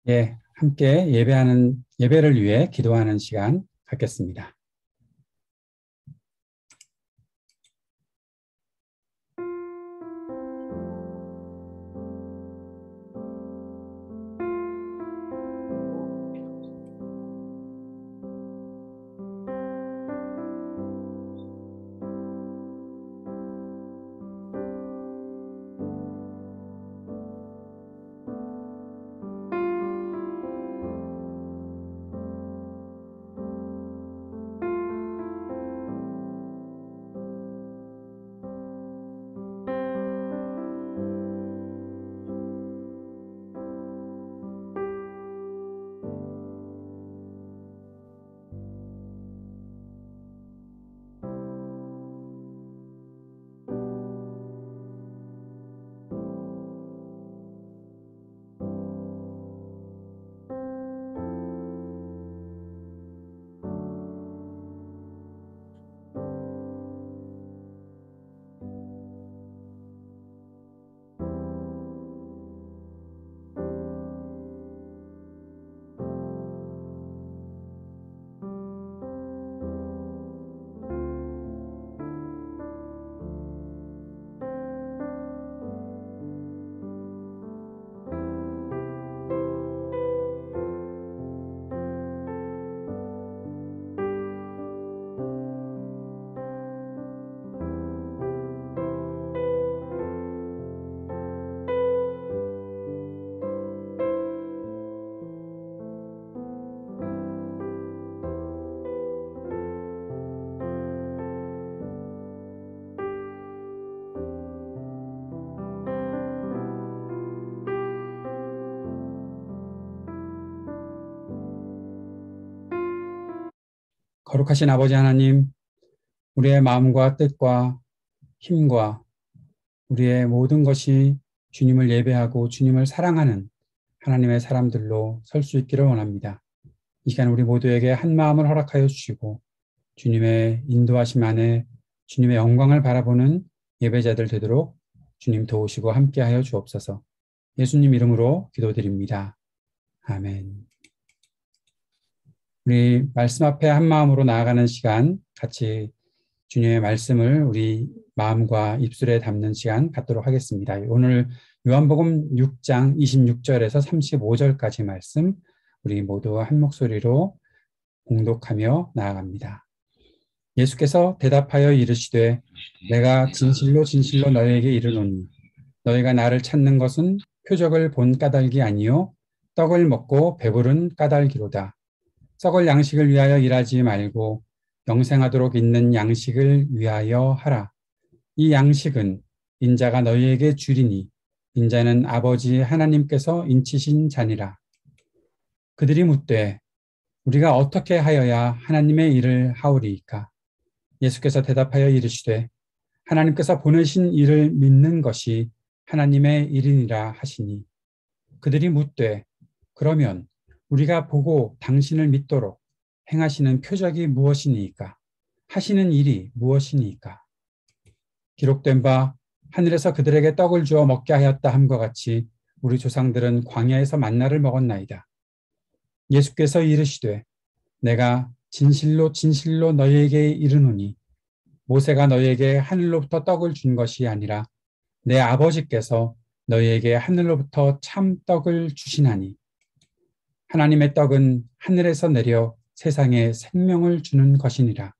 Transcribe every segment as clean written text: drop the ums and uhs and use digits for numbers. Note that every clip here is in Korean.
예, 함께 예배를 위해 기도하는 시간 갖겠습니다. 거룩하신 아버지 하나님, 우리의 마음과 뜻과 힘과 우리의 모든 것이 주님을 예배하고 주님을 사랑하는 하나님의 사람들로 설 수 있기를 원합니다. 이 시간 우리 모두에게 한 마음을 허락하여 주시고 주님의 인도하심 안에 주님의 영광을 바라보는 예배자들 되도록 주님 도우시고 함께하여 주옵소서. 예수님 이름으로 기도드립니다. 아멘. 우리 말씀 앞에 한 마음으로 나아가는 시간, 같이 주님의 말씀을 우리 마음과 입술에 담는 시간 갖도록 하겠습니다. 오늘 요한복음 6장 26절에서 35절까지 말씀 우리 모두 한 목소리로 봉독하며 나아갑니다. 예수께서 대답하여 이르시되 내가 진실로 진실로 너희에게 이르노니 너희가 나를 찾는 것은 표적을 본 까닭이 아니요 떡을 먹고 배부른 까닭이로다. 썩을 양식을 위하여 일하지 말고 영생하도록 있는 양식을 위하여 하라. 이 양식은 인자가 너희에게 주리니 인자는 아버지 하나님께서 인치신 자니라. 그들이 묻되 우리가 어떻게 하여야 하나님의 일을 하오리이까? 예수께서 대답하여 이르시되 하나님께서 보내신 이를 믿는 것이 하나님의 일이니라 하시니 그들이 묻되 그러면 우리가 보고 당신을 믿도록 행하시는 표적이 무엇이니이까? 하시는 일이 무엇이니이까? 기록된 바 하늘에서 그들에게 떡을 주어 먹게 하였다 함과 같이 우리 조상들은 광야에서 만나를 먹었나이다. 예수께서 이르시되 내가 진실로 진실로 너희에게 이르노니 모세가 너희에게 하늘로부터 떡을 준 것이 아니라 내 아버지께서 너희에게 하늘로부터 참 떡을 주시나니 하나님의 떡은 하늘에서 내려 세상에 생명을 주는 것이니라.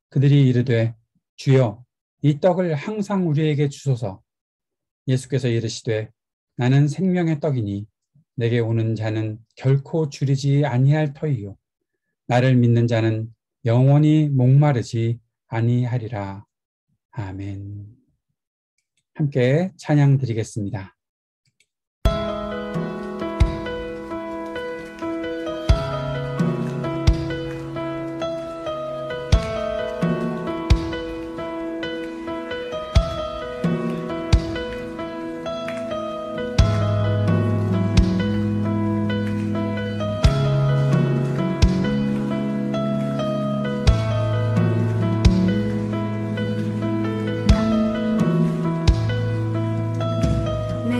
그들이 이르되 주여 이 떡을 항상 우리에게 주소서. 예수께서 이르시되 나는 생명의 떡이니 내게 오는 자는 결코 줄이지 아니할 터이요 나를 믿는 자는 영원히 목마르지 아니하리라. 아멘. 함께 찬양 드리겠습니다. 내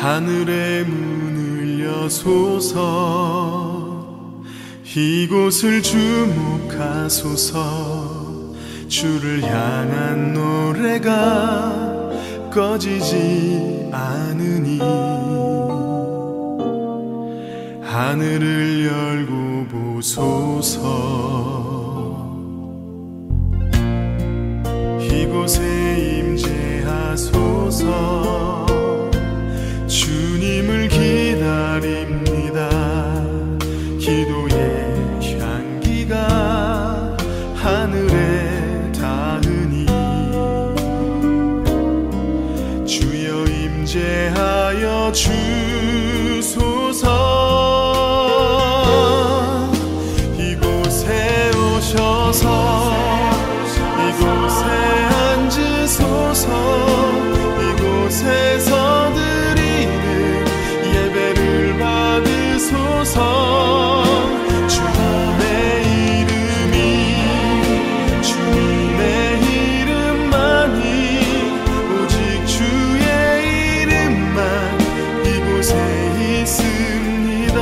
하늘의 문을 여소서 이곳을 주목하소서 주를 향한 노래가 꺼지지 않으니 하늘을 열고 보소서 이곳에 임재하소서 주님을 기다립니다. 기도의 향기가 하늘에 닿으니 주여 임재하여 주소서 이곳에 오셔서 이곳에 앉으소서 이곳에서 드리는 예배를 받으소서 주님의 이름이 주님의 이름만이 오직 주의 이름만 이곳에 있습니다.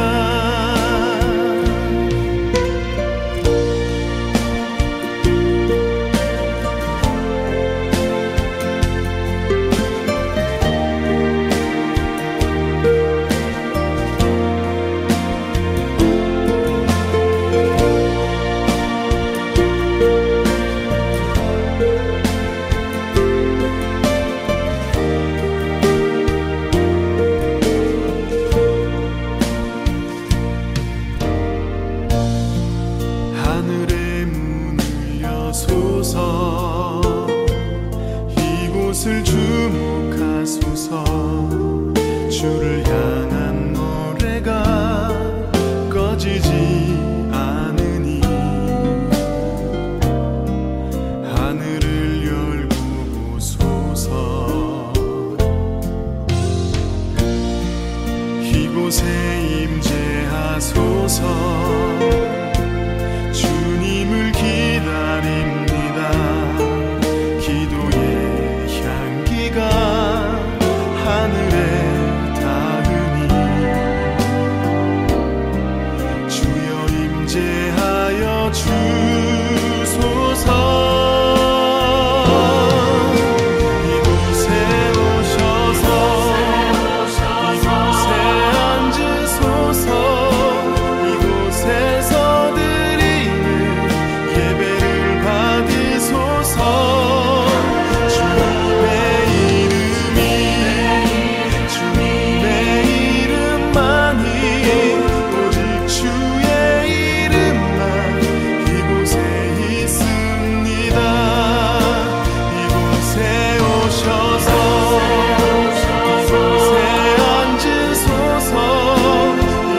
하늘의 문을 여소서 이곳을 주목하소서 주를 향한 노래가 꺼지지 않으니 하늘을 열고 보소서 이곳에 임재하소서 주님을 기다립니다. 기도의 향기가 하늘에 닿으니 주여 임재하여 주소서 이곳에 오셔서 이곳에 앉으소서 이곳에서 예배를 받으소서 주님의 이름이 주님의 이름만이 오직 주의 이름만 이곳에 있습니다. 이곳에 오셔서 이곳에 앉으소서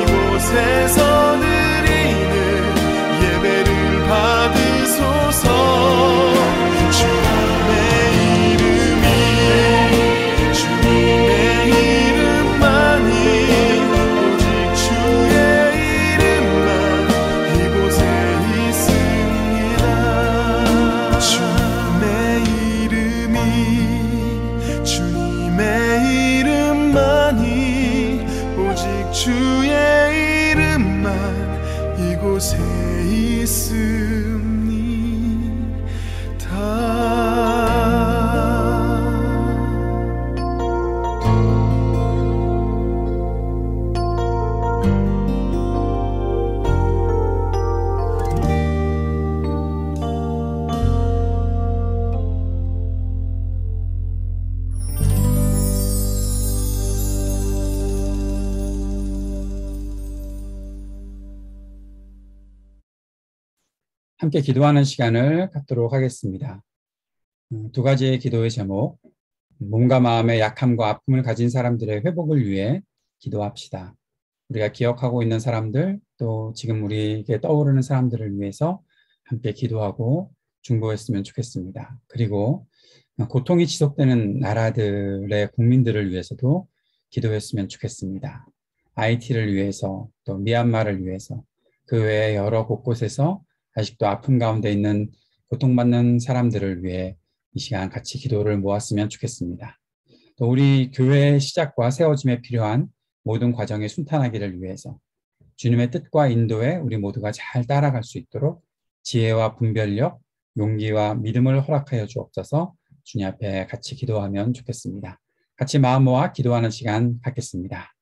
이곳에서 드리는 예배를 받으소서 주님의 이름이 주님의 이름만이 오직 주의 이름만 이곳에 있습니다. 주님의 이름이 주님의 이름만이 오직 주의 이름만 이곳에 함께 기도하는 시간을 갖도록 하겠습니다. 두 가지의 기도의 제목, 몸과 마음의 약함과 아픔을 가진 사람들의 회복을 위해 기도합시다. 우리가 기억하고 있는 사람들, 또 지금 우리에게 떠오르는 사람들을 위해서 함께 기도하고 중보했으면 좋겠습니다. 그리고 고통이 지속되는 나라들의 국민들을 위해서도 기도했으면 좋겠습니다. 하이티를 위해서, 또 미얀마를 위해서, 그 외에 여러 곳곳에서 아직도 아픔 가운데 있는 고통받는 사람들을 위해 이 시간 같이 기도를 모았으면 좋겠습니다. 또 우리 교회의 시작과 세워짐에 필요한 모든 과정이 순탄하기를 위해서 주님의 뜻과 인도에 우리 모두가 잘 따라갈 수 있도록 지혜와 분별력, 용기와 믿음을 허락하여 주옵소서. 주님 앞에 같이 기도하면 좋겠습니다. 같이 마음 모아 기도하는 시간 갖겠습니다.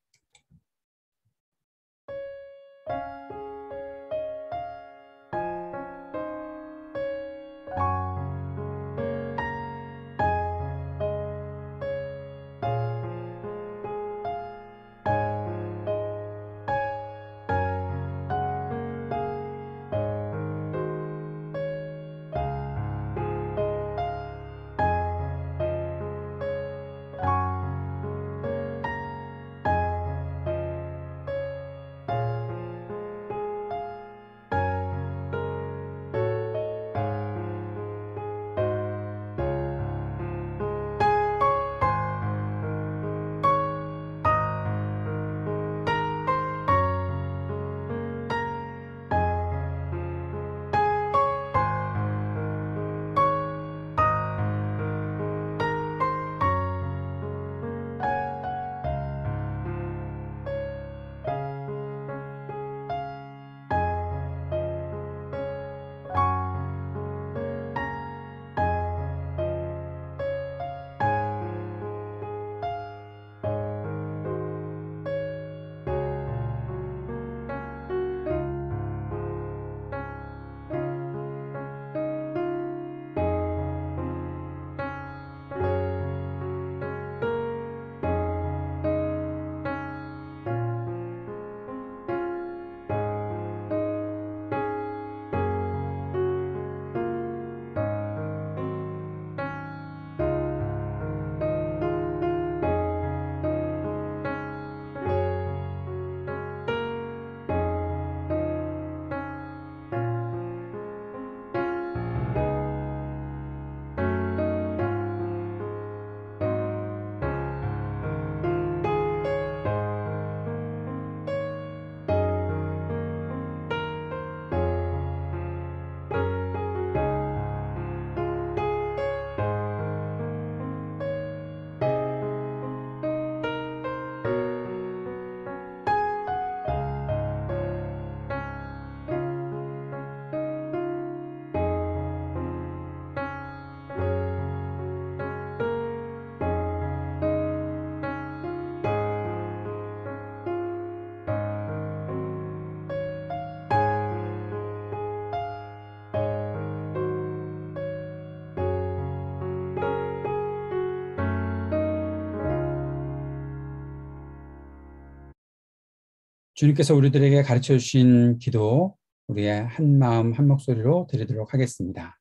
주님께서 우리들에게 가르쳐 주신 기도, 우리의 한 마음 한 목소리로 드리도록 하겠습니다.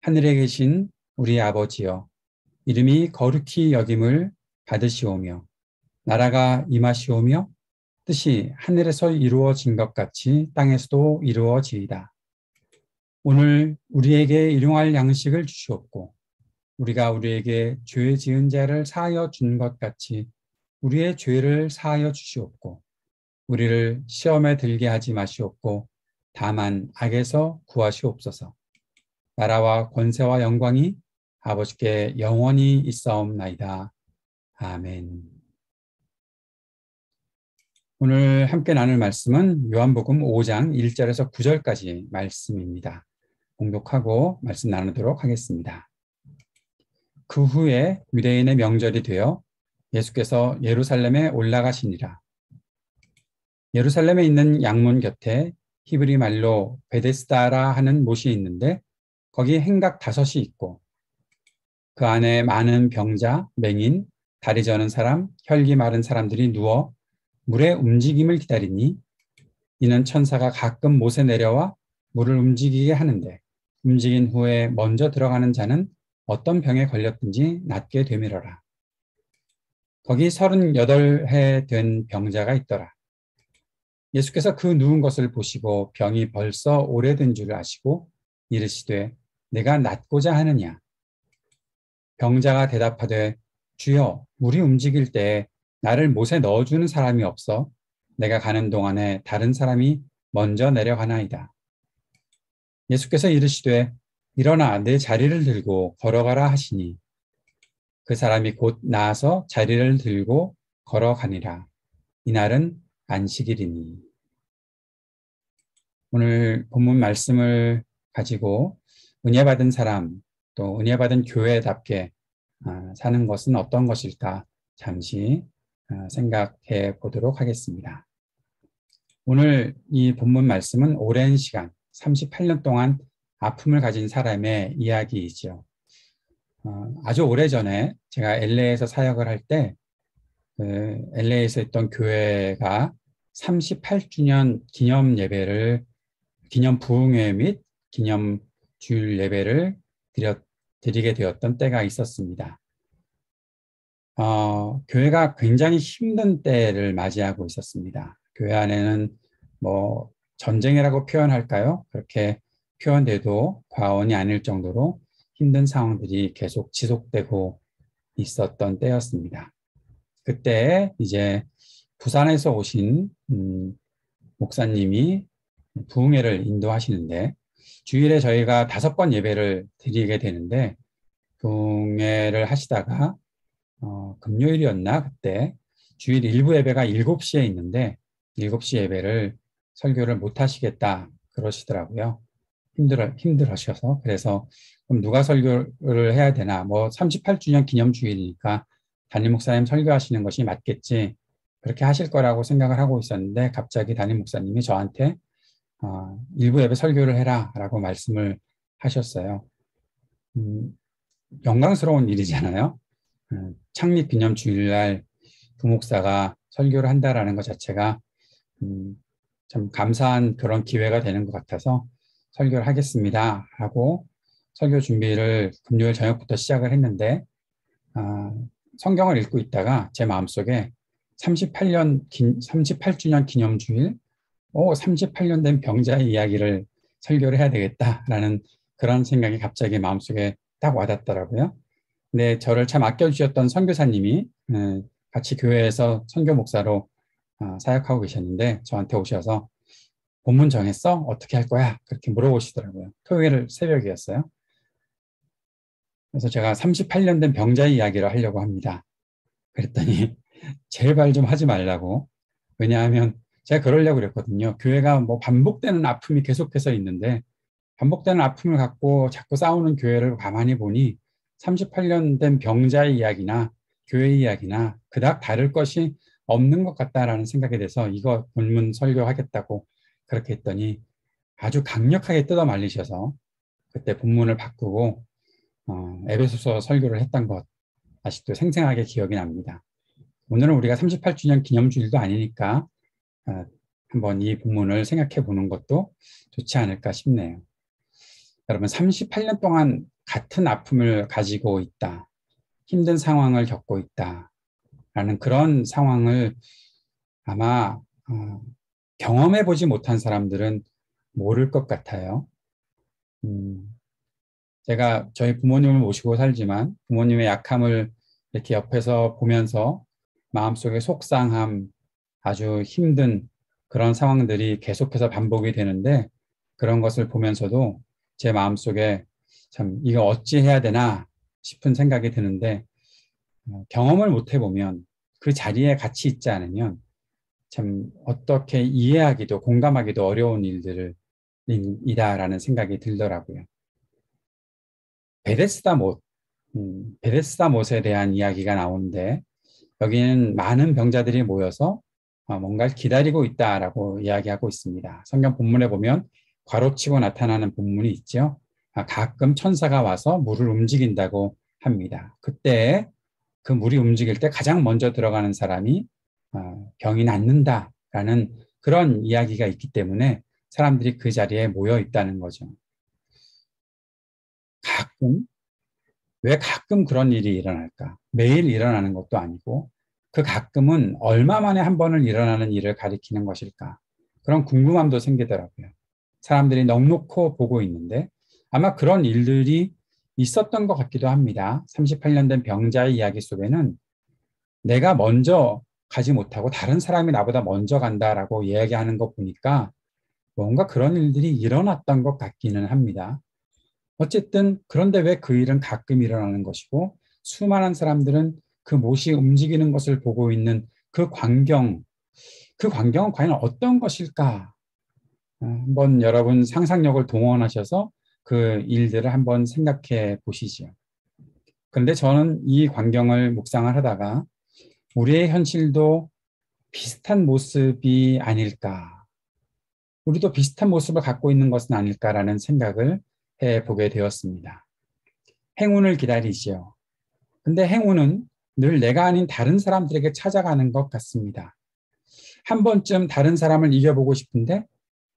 하늘에 계신 우리 아버지여, 이름이 거룩히 여김을 받으시오며 나라가 임하시오며 뜻이 하늘에서 이루어진 것 같이 땅에서도 이루어지이다. 오늘 우리에게 일용할 양식을 주시옵고 우리가 우리에게 죄 지은 자를 사하여 준 것 같이 우리의 죄를 사하여 주시옵고 우리를 시험에 들게 하지 마시옵고 다만 악에서 구하시옵소서. 나라와 권세와 영광이 아버지께 영원히 있사옵나이다. 아멘. 오늘 함께 나눌 말씀은 요한복음 5장 1절에서 9절까지 말씀입니다. 공독하고 말씀 나누도록 하겠습니다. 그 후에 유대인의 명절이 되어 예수께서 예루살렘에 올라가시니라. 예루살렘에 있는 양문 곁에 히브리 말로 베데스다라 하는 못이 있는데 거기 행각 5이 있고 그 안에 많은 병자, 맹인, 다리 저는 사람, 혈기 마른 사람들이 누워 물의 움직임을 기다리니 이는 천사가 가끔 못에 내려와 물을 움직이게 하는데 움직인 후에 먼저 들어가는 자는 어떤 병에 걸렸든지 낫게 되밀어라. 거기 38해 된 병자가 있더라. 예수께서 그 누운 것을 보시고 병이 벌써 오래된 줄 아시고 이르시되 내가 낫고자 하느냐. 병자가 대답하되 주여 물이 움직일 때 나를 못에 넣어주는 사람이 없어 내가 가는 동안에 다른 사람이 먼저 내려가나이다. 예수께서 이르시되 일어나 내 자리를 들고 걸어가라 하시니 그 사람이 곧 나아서 자리를 들고 걸어가니라. 이날은 안식일이니. 오늘 본문 말씀을 가지고 은혜 받은 사람, 또 은혜 받은 교회답게 사는 것은 어떤 것일까 잠시 생각해 보도록 하겠습니다. 오늘 이 본문 말씀은 오랜 시간, 38년 동안 아픔을 가진 사람의 이야기이죠. 아주 오래전에 제가 LA에서 사역을 할 때 LA에서 있던 교회가 38주년 기념 예배를, 기념 부흥회 및 기념 주일 예배를 드리게 되었던 때가 있었습니다. 교회가 굉장히 힘든 때를 맞이하고 있었습니다. 교회 안에는 뭐 전쟁이라고 표현할까요? 그렇게 표현돼도 과언이 아닐 정도로 힘든 상황들이 계속 지속되고 있었던 때였습니다. 그때 이제 부산에서 오신 목사님이 부흥회를 인도하시는데 주일에 저희가 5번 예배를 드리게 되는데 부흥회를 하시다가 금요일이었나 그때 주일 일부 예배가 7시에 있는데 7시 예배를 설교를 못 하시겠다 그러시더라고요. 힘들으셔서. 그래서 그럼 누가 설교를 해야 되나, 뭐 38주년 기념주일이니까 담임 목사님 설교하시는 것이 맞겠지, 그렇게 하실 거라고 생각을 하고 있었는데 갑자기 담임 목사님이 저한테 일부 예배 설교를 해라 라고 말씀을 하셨어요. 영광스러운 일이잖아요. 창립 기념 주일날 부목사가 설교를 한다라는 것 자체가 참 감사한 그런 기회가 되는 것 같아서 설교를 하겠습니다 하고 설교 준비를 금요일 저녁부터 시작을 했는데 성경을 읽고 있다가 제 마음속에 38주년 기념주일 38년 된 병자의 이야기를 설교를 해야 되겠다라는 그런 생각이 갑자기 마음속에 딱 와닿더라고요. 근데 저를 참 아껴주셨던 선교사님이 같이 교회에서 선교 목사로 사역하고 계셨는데 저한테 오셔서 본문 정했어? 어떻게 할 거야? 그렇게 물어보시더라고요. 토요일 새벽이었어요. 그래서 제가 38년 된 병자의 이야기를 하려고 합니다. 그랬더니 제발 좀 하지 말라고. 왜냐하면 제가 그러려고 그랬거든요. 교회가 뭐 반복되는 아픔이 계속해서 있는데 반복되는 아픔을 갖고 자꾸 싸우는 교회를 가만히 보니 38년 된 병자의 이야기나 교회 이야기나 그닥 다를 것이 없는 것 같다라는 생각이 돼서 이거 본문 설교하겠다고 그렇게 했더니 아주 강력하게 뜯어 말리셔서 그때 본문을 바꾸고 에베소서 설교를 했던 것 아직도 생생하게 기억이 납니다. 오늘은 우리가 38주년 기념주일도 아니니까 한번 이 본문을 생각해 보는 것도 좋지 않을까 싶네요. 여러분, 38년 동안 같은 아픔을 가지고 있다, 힘든 상황을 겪고 있다 라는 그런 상황을 아마 경험해 보지 못한 사람들은 모를 것 같아요. 제가 저희 부모님을 모시고 살지만 부모님의 약함을 이렇게 옆에서 보면서 마음속에 속상함, 아주 힘든 그런 상황들이 계속해서 반복이 되는데 그런 것을 보면서도 제 마음속에 참 이거 어찌 해야 되나 싶은 생각이 드는데 경험을 못 해보면 그 자리에 같이 있지 않으면 참 어떻게 이해하기도 공감하기도 어려운 일들이다라는 생각이 들더라고요. 베데스다 못에 대한 이야기가 나오는데 여기는 많은 병자들이 모여서 뭔가를 기다리고 있다라고 이야기하고 있습니다. 성경 본문에 보면 괄호치고 나타나는 본문이 있죠. 가끔 천사가 와서 물을 움직인다고 합니다. 그때 그 물이 움직일 때 가장 먼저 들어가는 사람이 병이 낫는다라는 그런 이야기가 있기 때문에 사람들이 그 자리에 모여 있다는 거죠. 왜 가끔 그런 일이 일어날까? 매일 일어나는 것도 아니고 그 가끔은 얼마 만에 한 번을 일어나는 일을 가리키는 것일까? 그런 궁금함도 생기더라고요. 사람들이 넋놓고 보고 있는데 아마 그런 일들이 있었던 것 같기도 합니다. 38년 된 병자의 이야기 속에는 내가 먼저 가지 못하고 다른 사람이 나보다 먼저 간다라고 이야기하는 거 보니까 뭔가 그런 일들이 일어났던 것 같기는 합니다. 어쨌든 그런데 왜 그 일은 가끔 일어나는 것이고 수많은 사람들은 그 못이 움직이는 것을 보고 있는 그 광경은 과연 어떤 것일까? 한번 여러분 상상력을 동원하셔서 그 일들을 한번 생각해 보시죠. 그런데 저는 이 광경을 묵상을 하다가 우리의 현실도 비슷한 모습이 아닐까, 우리도 비슷한 모습을 갖고 있는 것은 아닐까라는 생각을 해보게 되었습니다. 행운을 기다리지요. 근데 행운은 늘 내가 아닌 다른 사람들에게 찾아가는 것 같습니다. 한 번쯤 다른 사람을 이겨보고 싶은데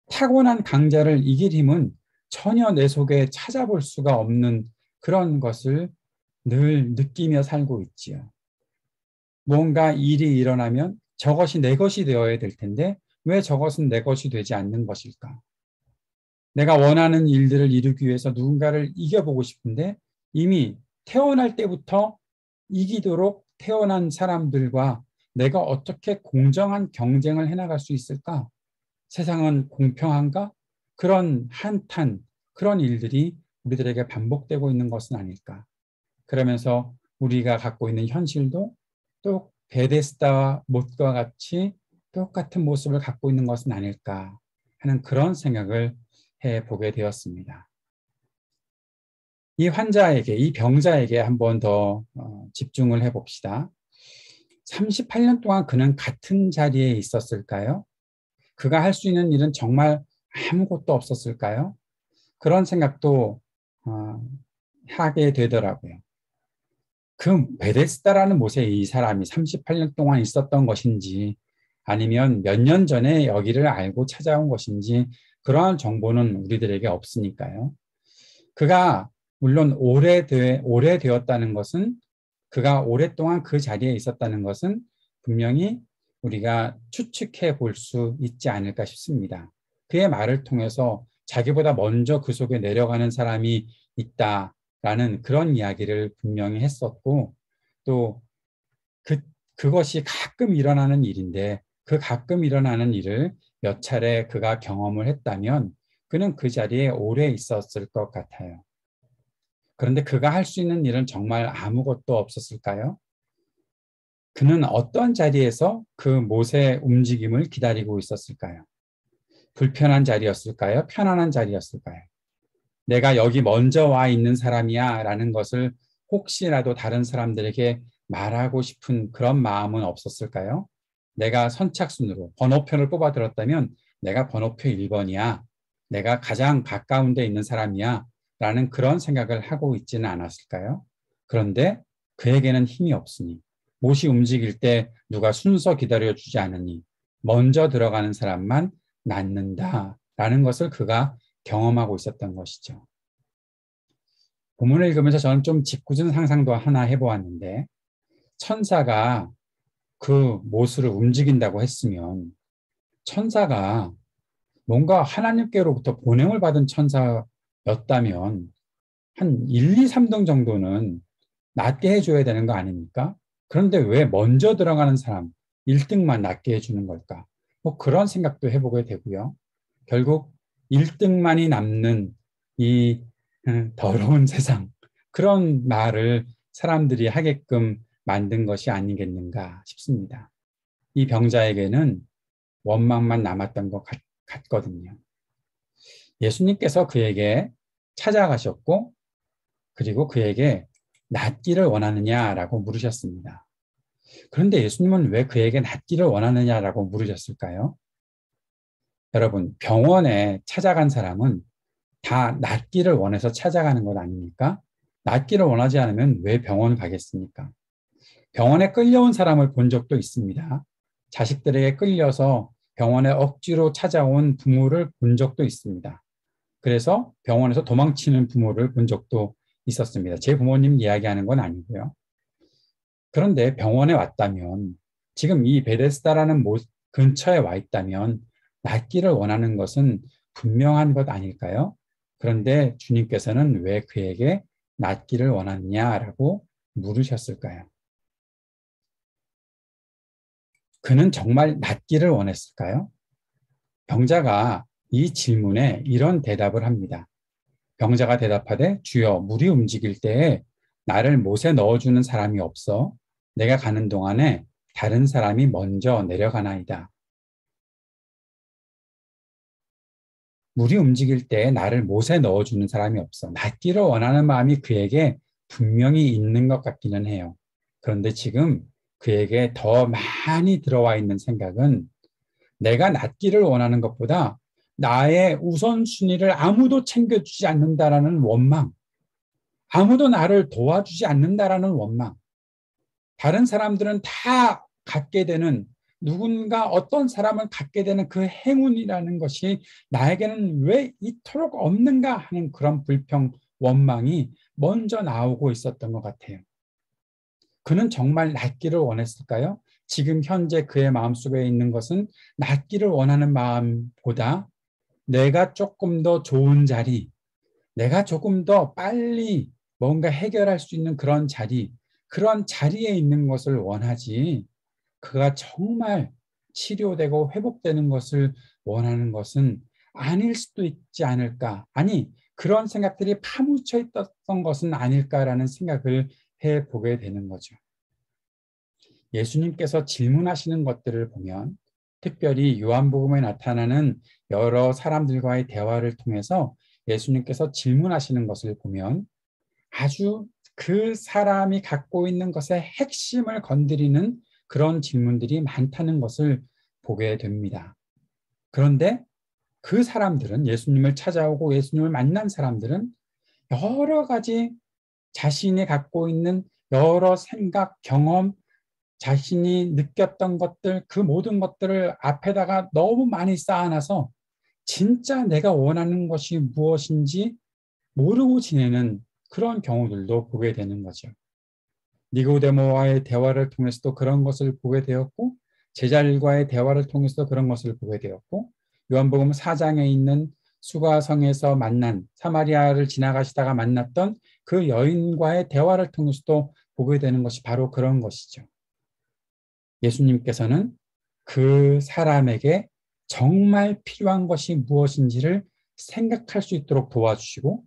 타고난 강자를 이길 힘은 전혀 내 속에 찾아볼 수가 없는 그런 것을 늘 느끼며 살고 있지요. 뭔가 일이 일어나면 저것이 내 것이 되어야 될 텐데 왜 저것은 내 것이 되지 않는 것일까? 내가 원하는 일들을 이루기 위해서 누군가를 이겨보고 싶은데 이미 태어날 때부터 이기도록 태어난 사람들과 내가 어떻게 공정한 경쟁을 해나갈 수 있을까? 세상은 공평한가? 그런 한탄, 그런 일들이 우리들에게 반복되고 있는 것은 아닐까? 그러면서 우리가 갖고 있는 현실도 또 베데스다와 못과 같이 똑같은 모습을 갖고 있는 것은 아닐까 하는 그런 생각을 해보게 되었습니다. 이 환자에게, 이 병자에게 한 번 더 집중을 해봅시다. 38년 동안 그는 같은 자리에 있었을까요? 그가 할 수 있는 일은 정말 아무것도 없었을까요? 그런 생각도 하게 되더라고요. 그 베데스다라는 못에 이 사람이 38년 동안 있었던 것인지 아니면 몇 년 전에 여기를 알고 찾아온 것인지 그러한 정보는 우리들에게 없으니까요. 그가 물론 오래되었다는 것은, 그가 오랫동안 그 자리에 있었다는 것은 분명히 우리가 추측해 볼 수 있지 않을까 싶습니다. 그의 말을 통해서 자기보다 먼저 그 속에 내려가는 사람이 있다라는 그런 이야기를 분명히 했었고, 또 그것이 가끔 일어나는 일인데 그 가끔 일어나는 일을 몇 차례 그가 경험을 했다면 그는 그 자리에 오래 있었을 것 같아요. 그런데 그가 할 수 있는 일은 정말 아무것도 없었을까요? 그는 어떤 자리에서 그 못의 움직임을 기다리고 있었을까요? 불편한 자리였을까요? 편안한 자리였을까요? 내가 여기 먼저 와 있는 사람이야 라는 것을 혹시라도 다른 사람들에게 말하고 싶은 그런 마음은 없었을까요? 내가 선착순으로 번호표를 뽑아들었다면 내가 번호표 1번이야. 내가 가장 가까운 데 있는 사람이야. 라는 그런 생각을 하고 있지는 않았을까요? 그런데 그에게는 힘이 없으니, 못이 움직일 때 누가 순서 기다려주지 않으니 먼저 들어가는 사람만 낫는다라는 것을 그가 경험하고 있었던 것이죠. 본문을 읽으면서 저는 좀 짓궂은 상상도 하나 해보았는데, 천사가 그 못을 움직인다고 했으면 천사가 뭔가 하나님께로부터 보냄을 받은 천사였다면 한 1, 2, 3등 정도는 낫게 해줘야 되는 거 아닙니까? 그런데 왜 먼저 들어가는 사람 1등만 낫게 해주는 걸까? 뭐 그런 생각도 해보게 되고요. 결국 1등만이 남는 이 더러운 세상, 그런 말을 사람들이 하게끔 만든 것이 아니겠는가 싶습니다. 이 병자에게는 원망만 남았던 것 같거든요. 예수님께서 그에게 찾아가셨고 그리고 그에게 낫기를 원하느냐라고 물으셨습니다. 그런데 예수님은 왜 그에게 낫기를 원하느냐라고 물으셨을까요? 여러분, 병원에 찾아간 사람은 다 낫기를 원해서 찾아가는 것 아닙니까? 낫기를 원하지 않으면 왜 병원을 가겠습니까? 병원에 끌려온 사람을 본 적도 있습니다. 자식들에게 끌려서 병원에 억지로 찾아온 부모를 본 적도 있습니다. 그래서 병원에서 도망치는 부모를 본 적도 있었습니다. 제 부모님 이야기하는 건 아니고요. 그런데 병원에 왔다면, 지금 이 베데스다라는 근처에 와 있다면 낫기를 원하는 것은 분명한 것 아닐까요? 그런데 주님께서는 왜 그에게 낫기를 원하느냐라고 물으셨을까요? 그는 정말 낫기를 원했을까요? 병자가 이 질문에 이런 대답을 합니다. 병자가 대답하되 주여, 물이 움직일 때에 나를 못에 넣어주는 사람이 없어 내가 가는 동안에 다른 사람이 먼저 내려가나이다. 물이 움직일 때 나를 못에 넣어주는 사람이 없어. 낫기를 원하는 마음이 그에게 분명히 있는 것 같기는 해요. 그런데 지금 그에게 더 많이 들어와 있는 생각은 내가 낫기를 원하는 것보다 나의 우선순위를 아무도 챙겨주지 않는다라는 원망, 아무도 나를 도와주지 않는다라는 원망, 다른 사람들은 다 갖게 되는 누군가 어떤 사람을 갖게 되는 그 행운이라는 것이 나에게는 왜 이토록 없는가 하는 그런 불평, 원망이 먼저 나오고 있었던 것 같아요. 그는 정말 낫기를 원했을까요? 지금 현재 그의 마음속에 있는 것은 낫기를 원하는 마음보다 내가 조금 더 좋은 자리, 내가 조금 더 빨리 뭔가 해결할 수 있는 그런 자리, 그런 자리에 있는 것을 원하지, 그가 정말 치료되고 회복되는 것을 원하는 것은 아닐 수도 있지 않을까. 아니, 그런 생각들이 파묻혀 있었던 것은 아닐까라는 생각을 해보게 되는 거죠. 예수님께서 질문하시는 것들을 보면 특별히 요한복음에 나타나는 여러 사람들과의 대화를 통해서 예수님께서 질문하시는 것을 보면 아주 그 사람이 갖고 있는 것의 핵심을 건드리는 그런 질문들이 많다는 것을 보게 됩니다. 그런데 그 사람들은 예수님을 찾아오고 예수님을 만난 사람들은 여러 가지 자신이 갖고 있는 여러 생각, 경험, 자신이 느꼈던 것들, 그 모든 것들을 앞에다가 너무 많이 쌓아놔서 진짜 내가 원하는 것이 무엇인지 모르고 지내는 그런 경우들도 보게 되는 거죠. 니고데모와의 대화를 통해서도 그런 것을 보게 되었고, 제자들과의 대화를 통해서도 그런 것을 보게 되었고, 요한복음 4장에 있는 수가성에서 만난 사마리아를 지나가시다가 만났던 그 여인과의 대화를 통해서도 보게 되는 것이 바로 그런 것이죠. 예수님께서는 그 사람에게 정말 필요한 것이 무엇인지를 생각할 수 있도록 도와주시고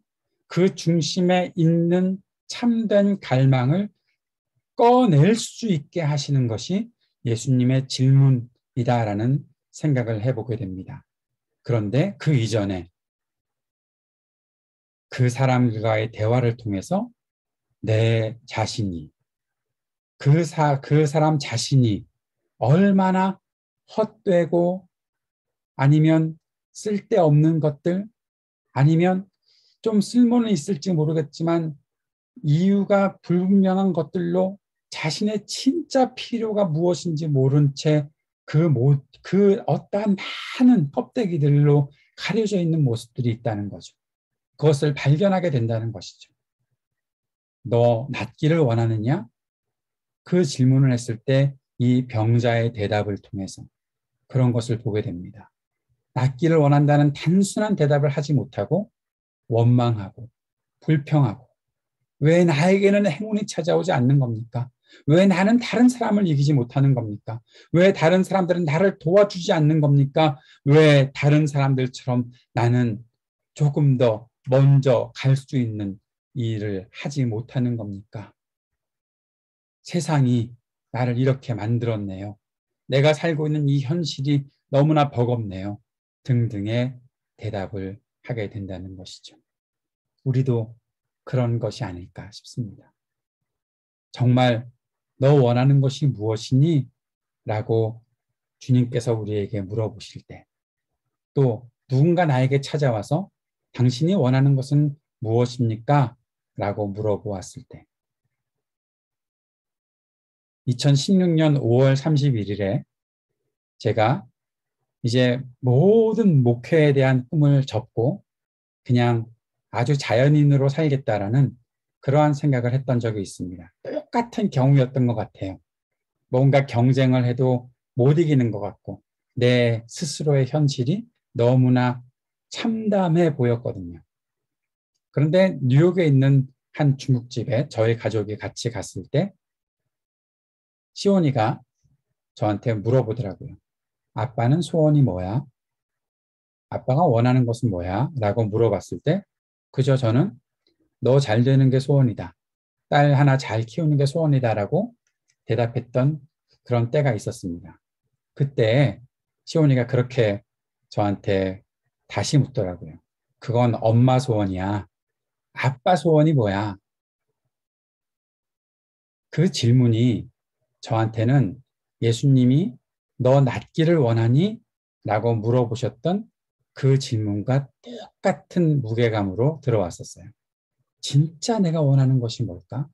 그 중심에 있는 참된 갈망을 꺼낼 수 있게 하시는 것이 예수님의 질문이다라는 생각을 해보게 됩니다. 그런데 그 이전에 그 사람들과의 대화를 통해서 내 자신이 그 사람 자신이 얼마나 헛되고 아니면 쓸데없는 것들 아니면 좀 쓸모는 있을지 모르겠지만 이유가 불분명한 것들로 자신의 진짜 필요가 무엇인지 모른 채 그 어떠한 많은 껍데기들로 가려져 있는 모습들이 있다는 거죠. 그것을 발견하게 된다는 것이죠. 너 낫기를 원하느냐? 그 질문을 했을 때 이 병자의 대답을 통해서 그런 것을 보게 됩니다. 낫기를 원한다는 단순한 대답을 하지 못하고 원망하고 불평하고 왜 나에게는 행운이 찾아오지 않는 겁니까? 왜 나는 다른 사람을 이기지 못하는 겁니까? 왜 다른 사람들은 나를 도와주지 않는 겁니까? 왜 다른 사람들처럼 나는 조금 더 먼저 갈 수 있는 일을 하지 못하는 겁니까? 세상이 나를 이렇게 만들었네요. 내가 살고 있는 이 현실이 너무나 버겁네요. 등등의 대답을 하게 된다는 것이죠. 우리도 그런 것이 아닐까 싶습니다. 정말 너 원하는 것이 무엇이니? 라고 주님께서 우리에게 물어보실 때, 또 누군가 나에게 찾아와서 당신이 원하는 것은 무엇입니까? 라고 물어보았을 때, 2016년 5월 31일에 제가 이제 모든 목회에 대한 꿈을 접고 그냥 아주 자연인으로 살겠다라는 그러한 생각을 했던 적이 있습니다. 똑같은 경우였던 것 같아요. 뭔가 경쟁을 해도 못 이기는 것 같고 내 스스로의 현실이 너무나 참담해 보였거든요. 그런데 뉴욕에 있는 한 중국집에 저희 가족이 같이 갔을 때 시온이가 저한테 물어보더라고요. 아빠는 소원이 뭐야? 아빠가 원하는 것은 뭐야? 라고 물어봤을 때 그저 저는 너 잘 되는 게 소원이다. 딸 하나 잘 키우는 게 소원이다라고 대답했던 그런 때가 있었습니다. 그때 시온이가 그렇게 저한테 다시 묻더라고요. 그건 엄마 소원이야. 아빠 소원이 뭐야? 그 질문이 저한테는 예수님이 너 낫기를 원하니? 라고 물어보셨던 그 질문과 똑같은 무게감으로 들어왔었어요. 진짜 내가 원하는 것이 뭘까?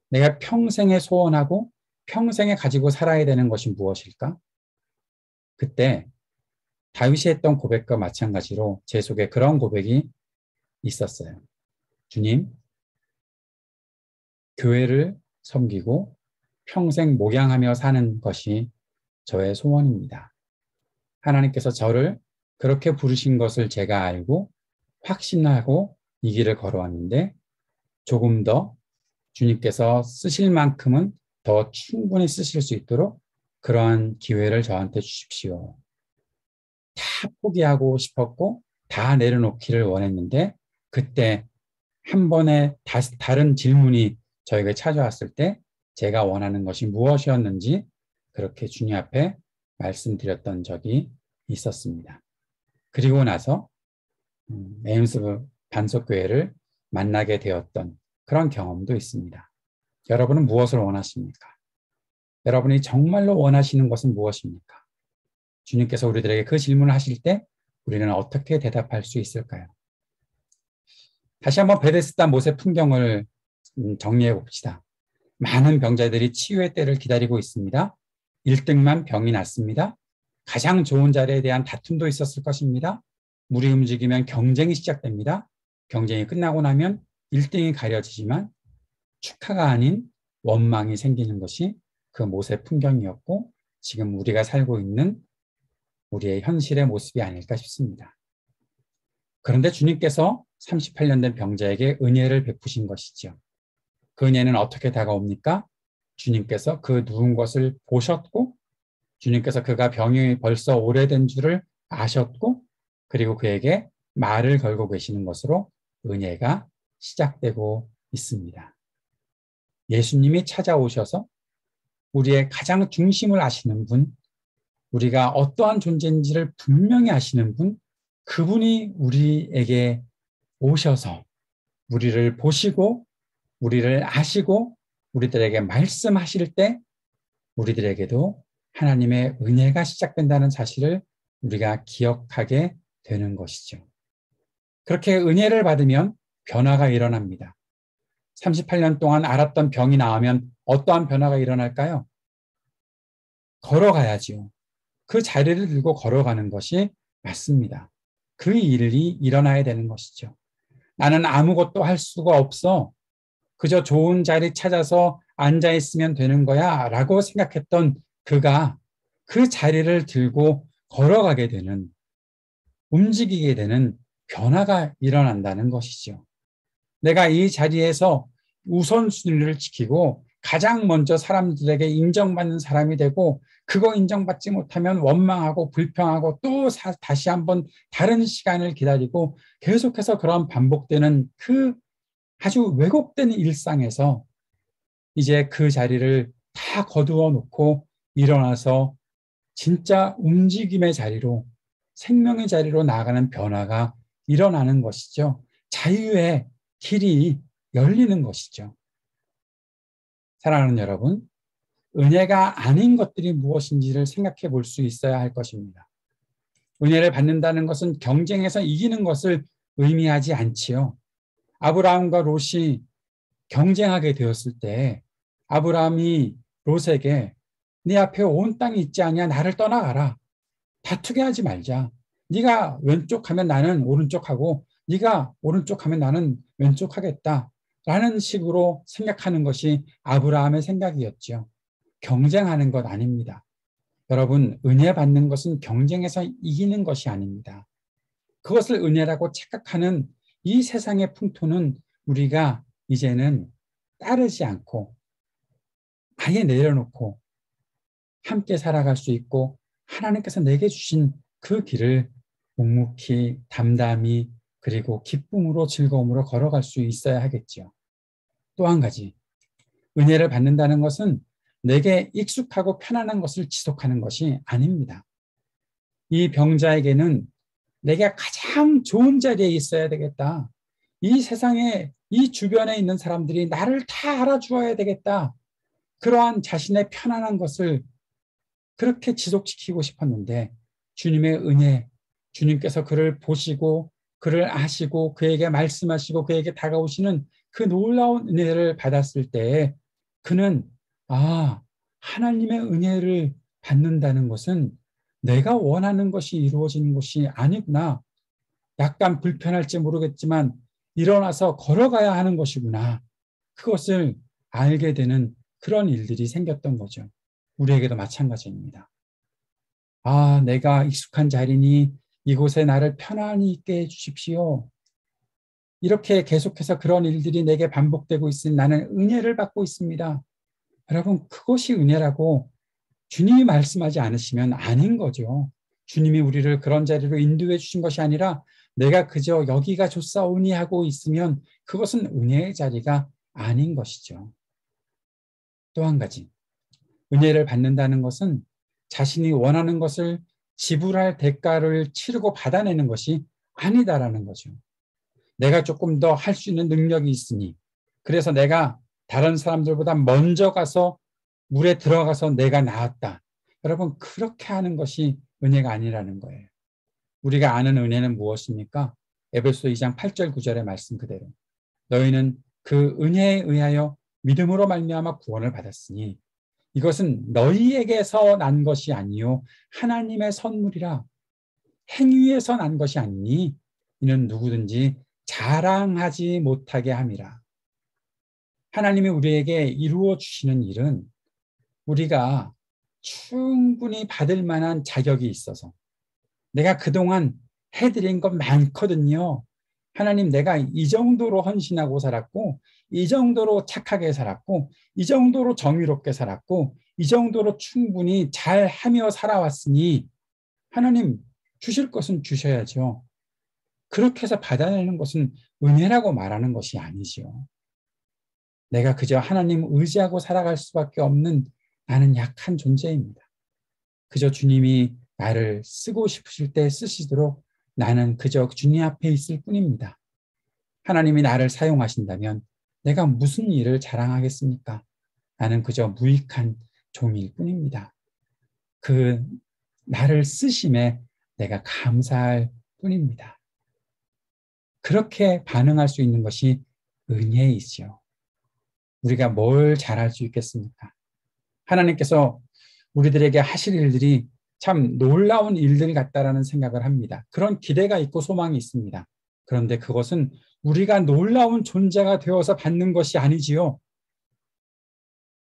내가 평생에 소원하고 평생에 가지고 살아야 되는 것이 무엇일까? 그때 다윗이 했던 고백과 마찬가지로 제 속에 그런 고백이 있었어요. 주님, 교회를 섬기고 평생 목양하며 사는 것이 저의 소원입니다. 하나님께서 저를 그렇게 부르신 것을 제가 알고 확신하고 이 길을 걸어왔는데 조금 더 주님께서 쓰실 만큼은 더 충분히 쓰실 수 있도록 그러한 기회를 저한테 주십시오. 다 포기하고 싶었고 다 내려놓기를 원했는데 그때 한 번에 다른 질문이 저에게 찾아왔을 때 제가 원하는 것이 무엇이었는지 그렇게 주님 앞에 말씀드렸던 적이 있었습니다. 그리고 나서 에임스 반석교회를 만나게 되었던 그런 경험도 있습니다. 여러분은 무엇을 원하십니까? 여러분이 정말로 원하시는 것은 무엇입니까? 주님께서 우리들에게 그 질문을 하실 때 우리는 어떻게 대답할 수 있을까요? 다시 한번 베데스다 못의 풍경을 정리해 봅시다. 많은 병자들이 치유의 때를 기다리고 있습니다. 1등만 병이 났습니다. 가장 좋은 자리에 대한 다툼도 있었을 것입니다. 물이 움직이면 경쟁이 시작됩니다. 경쟁이 끝나고 나면 1등이 가려지지만 축하가 아닌 원망이 생기는 것이 그 못의 풍경이었고 지금 우리가 살고 있는 우리의 현실의 모습이 아닐까 싶습니다. 그런데 주님께서 38년 된 병자에게 은혜를 베푸신 것이죠. 그 은혜는 어떻게 다가옵니까? 주님께서 그 누운 것을 보셨고 주님께서 그가 병이 벌써 오래된 줄을 아셨고 그리고 그에게 말을 걸고 계시는 것으로 은혜가 시작되고 있습니다. 예수님이 찾아오셔서 우리의 가장 중심을 아시는 분, 우리가 어떠한 존재인지를 분명히 아시는 분, 그분이 우리에게 오셔서 우리를 보시고 우리를 아시고 우리들에게 말씀하실 때 우리들에게도 하나님의 은혜가 시작된다는 사실을 우리가 기억하게 되는 것이죠. 그렇게 은혜를 받으면 변화가 일어납니다. 38년 동안 앓았던 병이 나으면 어떠한 변화가 일어날까요? 걸어가야지요. 그 자리를 들고 걸어가는 것이 맞습니다. 그 일이 일어나야 되는 것이죠. 나는 아무것도 할 수가 없어. 그저 좋은 자리 찾아서 앉아있으면 되는 거야 라고 생각했던 그가 그 자리를 들고 걸어가게 되는, 움직이게 되는 변화가 일어난다는 것이죠. 내가 이 자리에서 우선순위를 지키고 가장 먼저 사람들에게 인정받는 사람이 되고 그거 인정받지 못하면 원망하고 불평하고 또 다시 한번 다른 시간을 기다리고 계속해서 그런 반복되는 그 아주 왜곡된 일상에서 이제 그 자리를 다 거두어 놓고 일어나서 진짜 움직임의 자리로 생명의 자리로 나아가는 변화가 일어나는 것이죠. 자유의 길이 열리는 것이죠. 사랑하는 여러분, 은혜가 아닌 것들이 무엇인지를 생각해 볼 수 있어야 할 것입니다. 은혜를 받는다는 것은 경쟁에서 이기는 것을 의미하지 않지요. 아브라함과 롯이 경쟁하게 되었을 때 아브라함이 롯에게 네 앞에 온 땅이 있지 않냐? 나를 떠나가라. 다투게 하지 말자. 네가 왼쪽 하면 나는 오른쪽 하고 네가 오른쪽 하면 나는 왼쪽 하겠다. 라는 식으로 생각하는 것이 아브라함의 생각이었죠. 경쟁하는 것 아닙니다. 여러분, 은혜 받는 것은 경쟁에서 이기는 것이 아닙니다. 그것을 은혜라고 착각하는 이 세상의 풍토는 우리가 이제는 따르지 않고 아예 내려놓고 함께 살아갈 수 있고 하나님께서 내게 주신 그 길을 묵묵히 담담히 그리고 기쁨으로 즐거움으로 걸어갈 수 있어야 하겠죠. 또 한 가지, 은혜를 받는다는 것은 내게 익숙하고 편안한 것을 지속하는 것이 아닙니다. 이 병자에게는 내가 가장 좋은 자리에 있어야 되겠다. 이 세상에 이 주변에 있는 사람들이 나를 다 알아주어야 되겠다. 그러한 자신의 편안한 것을 그렇게 지속시키고 싶었는데 주님의 은혜, 주님께서 그를 보시고 그를 아시고 그에게 말씀하시고 그에게 다가오시는 그 놀라운 은혜를 받았을 때에 그는 하나님의 은혜를 받는다는 것은 내가 원하는 것이 이루어지는 것이 아니구나. 약간 불편할지 모르겠지만 일어나서 걸어가야 하는 것이구나. 그것을 알게 되는 그런 일들이 생겼던 거죠. 우리에게도 마찬가지입니다. 내가 익숙한 자리니 이곳에 나를 편안히 있게 해주십시오. 이렇게 계속해서 그런 일들이 내게 반복되고 있으니 나는 은혜를 받고 있습니다. 여러분, 그것이 은혜라고 주님이 말씀하지 않으시면 아닌 거죠. 주님이 우리를 그런 자리로 인도해 주신 것이 아니라 내가 그저 여기가 좋사오니 하고 있으면 그것은 은혜의 자리가 아닌 것이죠. 또 한 가지, 은혜를 받는다는 것은 자신이 원하는 것을 지불할 대가를 치르고 받아내는 것이 아니다라는 거죠. 내가 조금 더 할 수 있는 능력이 있으니 그래서 내가 다른 사람들보다 먼저 가서 물에 들어가서 내가 나았다. 여러분, 그렇게 하는 것이 은혜가 아니라는 거예요. 우리가 아는 은혜는 무엇입니까? 에베소 2장 8절 9절의 말씀 그대로 너희는 그 은혜에 의하여 믿음으로 말미암아 구원을 받았으니 이것은 너희에게서 난 것이 아니요 하나님의 선물이라. 행위에서 난 것이 아니니 이는 누구든지 자랑하지 못하게 함이라. 하나님이 우리에게 이루어 주시는 일은 우리가 충분히 받을 만한 자격이 있어서 내가 그동안 해드린 것 많거든요. 하나님, 내가 이 정도로 헌신하고 살았고 이 정도로 착하게 살았고 이 정도로 정의롭게 살았고 이 정도로 충분히 잘하며 살아왔으니 하나님 주실 것은 주셔야죠. 그렇게 해서 받아내는 것은 은혜라고 말하는 것이 아니죠. 내가 그저 하나님 의지하고 살아갈 수밖에 없는 나는 약한 존재입니다. 그저 주님이 나를 쓰고 싶으실 때 쓰시도록 나는 그저 주님 앞에 있을 뿐입니다. 하나님이 나를 사용하신다면 내가 무슨 일을 자랑하겠습니까? 나는 그저 무익한 종일 뿐입니다. 그 나를 쓰심에 내가 감사할 뿐입니다. 그렇게 반응할 수 있는 것이 은혜이죠. 우리가 뭘 잘할 수 있겠습니까? 하나님께서 우리들에게 하실 일들이 참 놀라운 일들 같다라는 생각을 합니다. 그런 기대가 있고 소망이 있습니다. 그런데 그것은 우리가 놀라운 존재가 되어서 받는 것이 아니지요.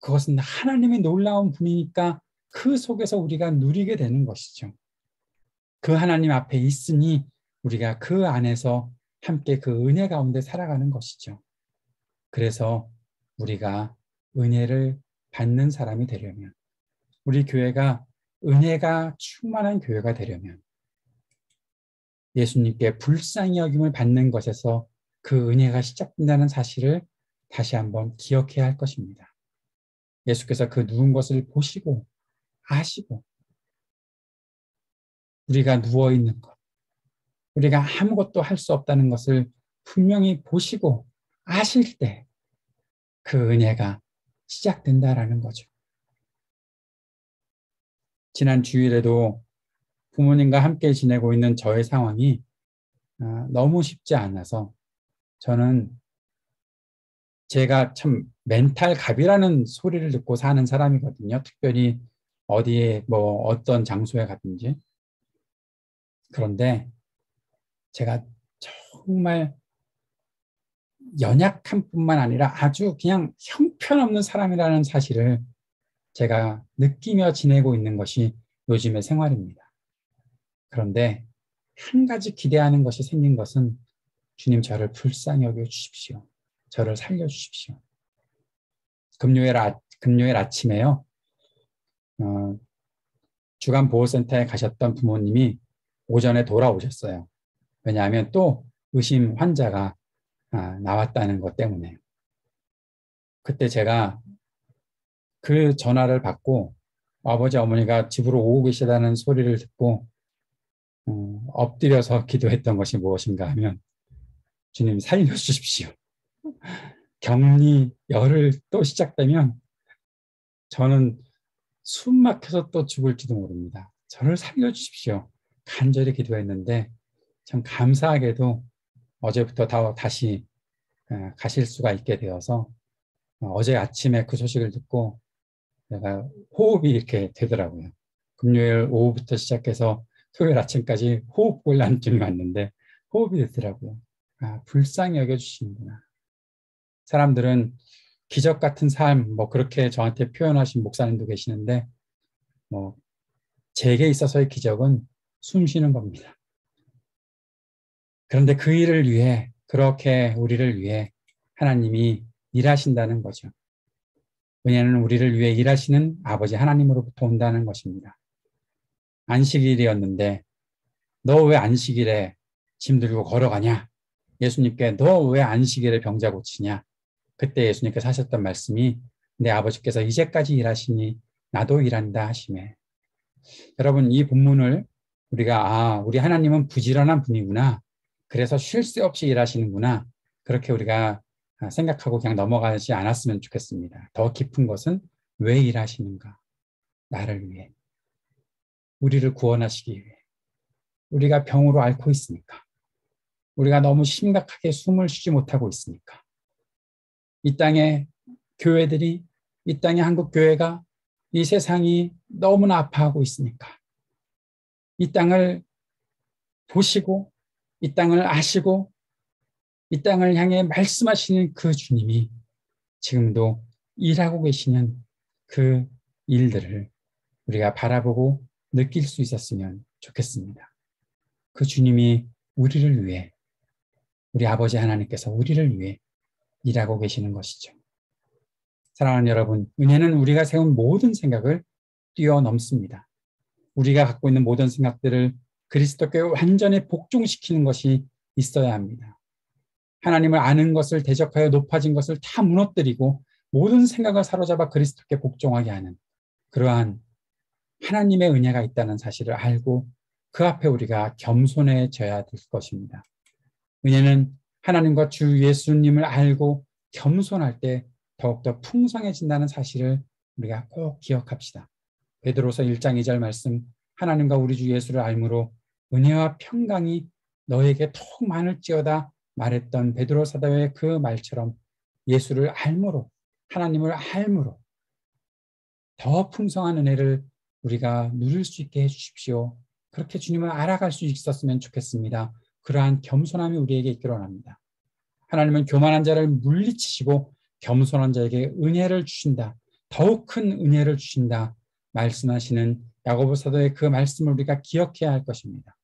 그것은 하나님이 놀라운 분이니까 그 속에서 우리가 누리게 되는 것이죠. 그 하나님 앞에 있으니 우리가 그 안에서 함께 그 은혜 가운데 살아가는 것이죠. 그래서 우리가 은혜를 받는 사람이 되려면, 우리 교회가 은혜가 충만한 교회가 되려면 예수님께 불쌍히 여김을 받는 것에서 그 은혜가 시작된다는 사실을 다시 한번 기억해야 할 것입니다. 예수께서 그 누운 것을 보시고 아시고 우리가 누워있는 것, 우리가 아무것도 할 수 없다는 것을 분명히 보시고 아실 때 그 은혜가 시작된다라는 거죠. 지난 주일에도 부모님과 함께 지내고 있는 저의 상황이 너무 쉽지 않아서 저는 제가 참 멘탈 갑이라는 소리를 듣고 사는 사람이거든요. 특별히 어디에 어떤 장소에 가든지. 그런데 제가 정말 연약한 뿐만 아니라 아주 그냥 형편없는 사람이라는 사실을 제가 느끼며 지내고 있는 것이 요즘의 생활입니다. 그런데 한 가지 기대하는 것이 생긴 것은 주님, 저를 불쌍히 여겨 주십시오. 저를 살려주십시오. 금요일 아침에요. 주간보호센터에 가셨던 부모님이 오전에 돌아오셨어요. 왜냐하면 또 의심 환자가 나왔다는 것 때문에. 그때 제가 그 전화를 받고 아버지 어머니가 집으로 오고 계시다는 소리를 듣고 엎드려서 기도했던 것이 무엇인가 하면 주님 살려주십시오. 격리 열흘 또 시작되면 저는 숨 막혀서 또 죽을지도 모릅니다. 저를 살려주십시오. 간절히 기도했는데 참 감사하게도 어제부터 다시 가실 수가 있게 되어서 어제 아침에 그 소식을 듣고 내가 호흡이 이렇게 되더라고요. 금요일 오후부터 시작해서 토요일 아침까지 호흡곤란증이 왔는데 호흡이 되더라고요. 아, 불쌍히 여겨주시는구나. 사람들은 기적 같은 삶, 뭐 그렇게 저한테 표현하신 목사님도 계시는데, 뭐 제게 있어서의 기적은 숨 쉬는 겁니다. 그런데 그 일을 위해, 그렇게 우리를 위해 하나님이 일하신다는 거죠. 왜냐하면 우리를 위해 일하시는 아버지 하나님으로부터 온다는 것입니다. 안식일이었는데 너 왜 안식일에 짐 들고 걸어가냐? 예수님께 너 왜 안식일에 병자 고치냐? 그때 예수님께서 하셨던 말씀이 내 아버지께서 이제까지 일하시니 나도 일한다 하시매. 여러분 이 본문을 우리가 우리 하나님은 부지런한 분이구나. 그래서 쉴 새 없이 일하시는구나. 그렇게 우리가 생각하고 그냥 넘어가지 않았으면 좋겠습니다. 더 깊은 것은 왜 일하시는가? 나를 위해. 우리를 구원하시기 위해. 우리가 병으로 앓고 있으니까. 우리가 너무 심각하게 숨을 쉬지 못하고 있으니까. 이 땅의 교회들이, 이 땅의 한국 교회가, 이 세상이 너무나 아파하고 있으니까. 이 땅을 보시고, 이 땅을 아시고, 이 땅을 향해 말씀하시는 그 주님이 지금도 일하고 계시는 그 일들을 우리가 바라보고 느낄 수 있었으면 좋겠습니다. 그 주님이 우리를 위해, 우리 아버지 하나님께서 우리를 위해 일하고 계시는 것이죠. 사랑하는 여러분, 은혜는 우리가 세운 모든 생각을 뛰어넘습니다. 우리가 갖고 있는 모든 생각들을 그리스도께 완전히 복종시키는 것이 있어야 합니다. 하나님을 아는 것을 대적하여 높아진 것을 다 무너뜨리고 모든 생각을 사로잡아 그리스도께 복종하게 하는 그러한 하나님의 은혜가 있다는 사실을 알고 그 앞에 우리가 겸손해져야 될 것입니다. 은혜는 하나님과 주 예수님을 알고 겸손할 때 더욱더 풍성해진다는 사실을 우리가 꼭 기억합시다. 베드로서 1장 2절 말씀, 하나님과 우리 주 예수를 알므로 은혜와 평강이 너에게 더욱 많을지어다 말했던 베드로 사도의 그 말처럼 예수를 알므로, 하나님을 알므로 더 풍성한 은혜를 우리가 누릴 수 있게 해주십시오. 그렇게 주님을 알아갈 수 있었으면 좋겠습니다. 그러한 겸손함이 우리에게 있기를 원합니다. 하나님은 교만한 자를 물리치시고 겸손한 자에게 은혜를 주신다. 더욱 큰 은혜를 주신다. 말씀하시는 야고보 사도의 그 말씀을 우리가 기억해야 할 것입니다.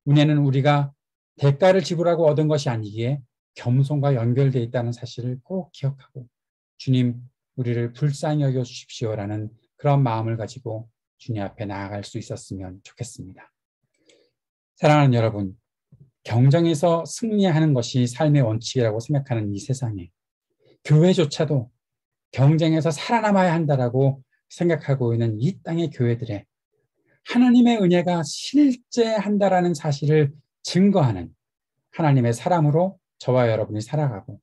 은혜는 우리가 대가를 지불하고 얻은 것이 아니기에 겸손과 연결되어 있다는 사실을 꼭 기억하고 주님 우리를 불쌍히 여겨 주십시오라는 그런 마음을 가지고 주님 앞에 나아갈 수 있었으면 좋겠습니다. 사랑하는 여러분, 경쟁에서 승리하는 것이 삶의 원칙이라고 생각하는 이 세상에 교회조차도 경쟁에서 살아남아야 한다라고 생각하고 있는 이 땅의 교회들에 하나님의 은혜가 실제한다라는 사실을 증거하는 하나님의 사람으로 저와 여러분이 살아가고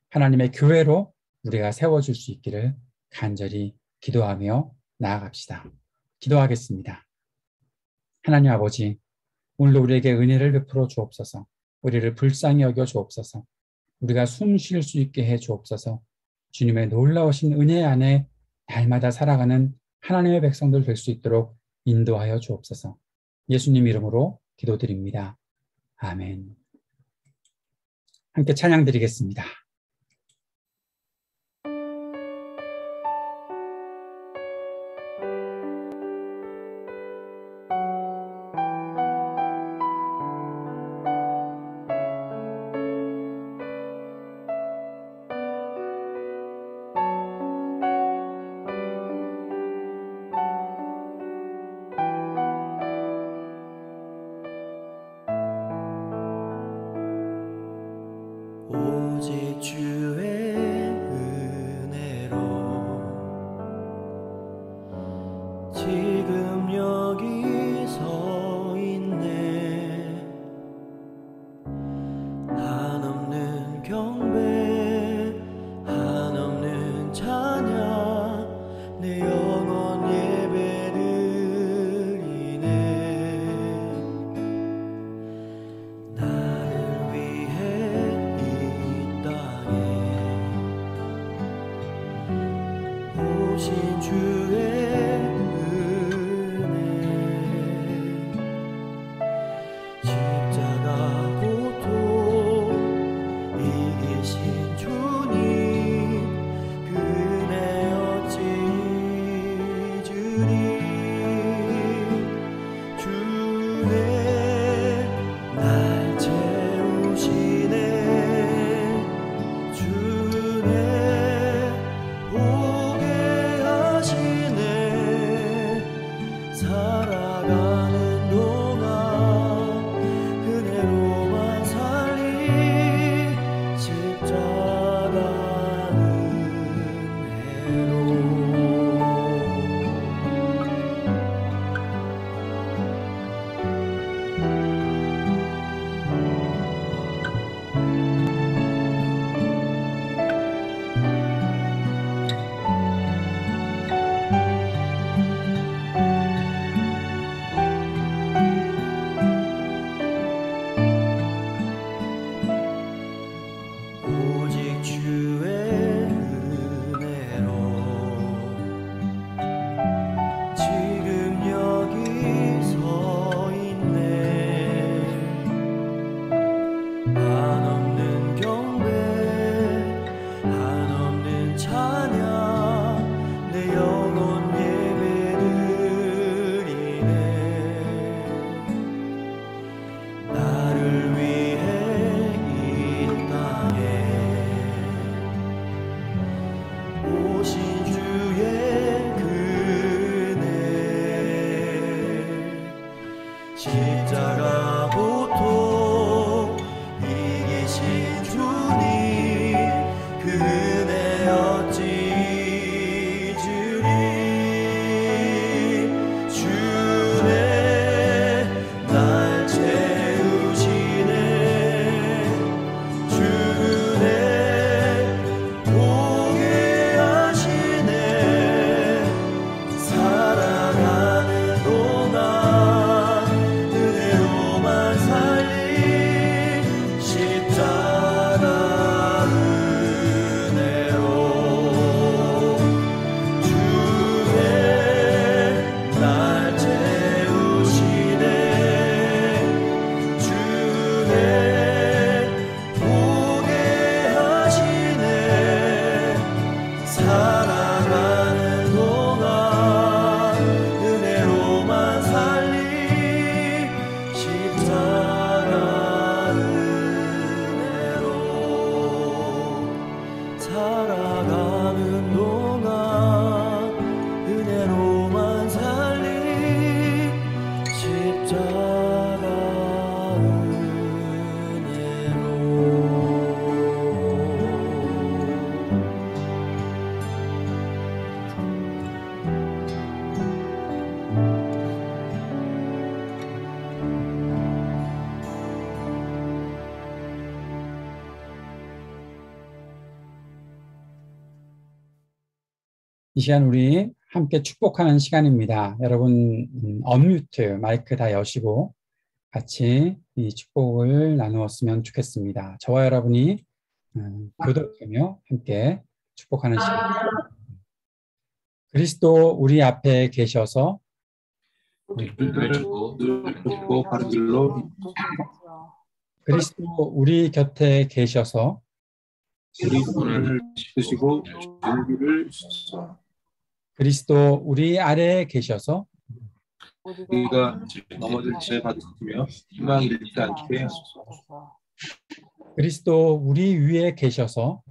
하나님의 교회로 우리가 세워줄 수 있기를 간절히 기도하며 나아갑시다. 기도하겠습니다. 하나님 아버지, 오늘도 우리에게 은혜를 베풀어 주옵소서. 우리를 불쌍히 여겨 주옵소서. 우리가 숨 쉴 수 있게 해 주옵소서. 주님의 놀라우신 은혜 안에 날마다 살아가는 하나님의 백성들 될 수 있도록 인도하여 주옵소서. 예수님 이름으로 기도드립니다. 아멘. 함께 찬양 드리겠습니다. 오직 살아가는 동안 은혜로만 살리 십자가 은혜로 오직 주의 은혜로 지금 여기 서 있네. 한없는 경배 한없는 찬양 내 영혼 예배드리네. 나를 위해 이 땅에 오신 주의 그네 십자가 고통 이기신 주님 그 은혜 어찌 잊으리. 주네 날 채우시네. 주네 보게 하시네. 살아가는 동안 은혜로만 살리 십자가 은혜로. 주네 날 채우시네. 주네 보게 하시네. 살아가는 동안 은혜로만 살리 십자가 은혜로. 살아가는 동안 은혜로만 살리 십자가 은혜로. 이 시간 우리 함께 축복하는 시간입니다. 여러분 언뮤트 마이크 다 여시고 같이 이 축복을 나누었으면 좋겠습니다. 저와 여러분이 교독하며 함께 축복하는 시간입니다. 그리스도 우리 앞에 계셔서 우리를 주고 눈을 펴시고 바른 길로 그리스도 우리 곁에 계셔서 우리 손을 씻으시고 준비를 주소서. 그리스도 우리 아래에 계셔서 우리가 넘어질 때 받으시며 희망이 잃지 않게 하소서. 그리스도 우리 위에 계셔서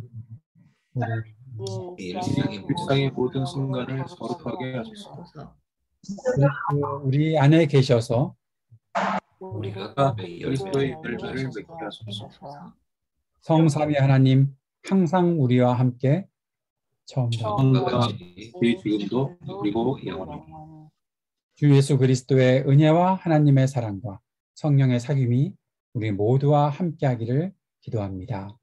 일상의 모든 순간을 거룩하게 하소서. 그리스도 우리 안에 계셔서 우리가 그리스도의 열매를 맺게 하소서. 성삼위 하나님 항상 우리와 함께 처음부터 처음과 같이 지금도 그리고 영원히. 주 예수 그리스도의 은혜와 하나님의 사랑과 성령의 사귐이 우리 모두와 함께하기를 기도합니다.